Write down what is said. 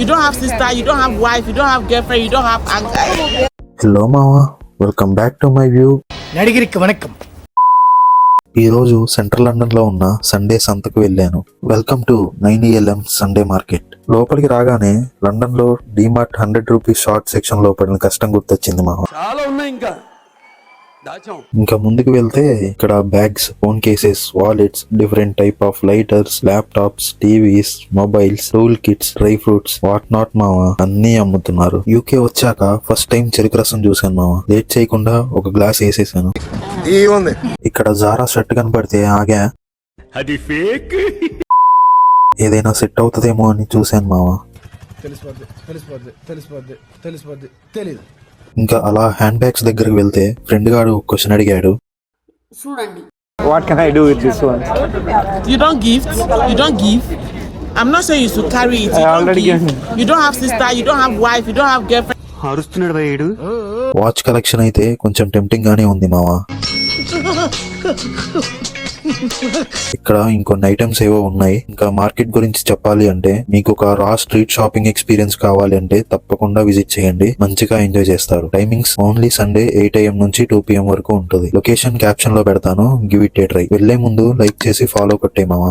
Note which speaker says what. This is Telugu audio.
Speaker 1: You don't have sister, you don't have wife, you don't have girlfriend, you don't have uncle.
Speaker 2: Hello మావా, welcome back to my view.
Speaker 3: నడిగిరికి వణకం.
Speaker 2: ఈ రోజు సెంట్రల్ లండన్ లో ఉన్న సండే సంతకు వెళ్ళాను. Welcome to 9ELM Sunday market. లోపలికి రాగానే లండన్ లో డిమార్ట్ 100 రూపీస్ షార్ట్ సెక్షన్ లో పడిన కష్టం గుర్తొచ్చింది మావా.
Speaker 4: చాలా ఉన్నాయి
Speaker 2: ఇంకా ముందుకు వెళ్తే ఇక్కడ bags, phone cases, wallets, different type of lighters, laptops, TVs, mobiles, tool kits, dry fruits, what not మావా అన్ని అమ్ముతున్నారు. యూకే వచ్చాక ఫస్ట్ టైం చెరుకు రసం చూసాను మావా. లేట్ చేయకుండా ఒక గ్లాస్ వేసేసాను. ఇక్కడ జారా షర్ట్ కనపడితే ఆగా,
Speaker 4: అది ఫేక్.
Speaker 2: ఏదైనా సెట్ అవుతుందేమో అని చూశాను మావా.
Speaker 3: తెలీదు.
Speaker 2: ఇంకా అలా హ్యాండ్ బ్యాగ్స్ దగ్గరికి వెళ్తే ఫ్రెండ్ గాడు క్వశ్చన్ అడిగాడు.
Speaker 5: What can I do with this one?
Speaker 1: You don't gift, you don't give. I'm not saying you should carry it. You
Speaker 5: I
Speaker 1: don't
Speaker 5: already
Speaker 1: give.
Speaker 5: given.
Speaker 1: You don't have sister, you don't have wife, you don't have girlfriend.
Speaker 4: అరుస్తున్నాడు భయ్యుడు.
Speaker 2: వాచ్ కలెక్షన్ అయితే కొంచెం టెంప్టింగ్ గానే ఉంది మావా. ఇక్కడ ఇంకొన్ని ఐటమ్స్ ఏవో ఉన్నాయి. ఇంకా మార్కెట్ గురించి చెప్పాలి అంటే, మీకు ఒక రా స్ట్రీట్ షాపింగ్ ఎక్స్పీరియన్స్ కావాలి అంటే తప్పకుండా విజిట్ చేయండి. మంచిగా ఎంజాయ్ చేస్తారు. టైమింగ్స్ ఓన్లీ సండే 8 AM నుంచి 2 PM వరకు ఉంటుంది. లొకేషన్ క్యాప్షన్ లో పెడతాను, గివ్ ఇట్ ఏ ట్రై. వెళ్లే ముందు లైక్ చేసి ఫాలో కొట్టే మావా.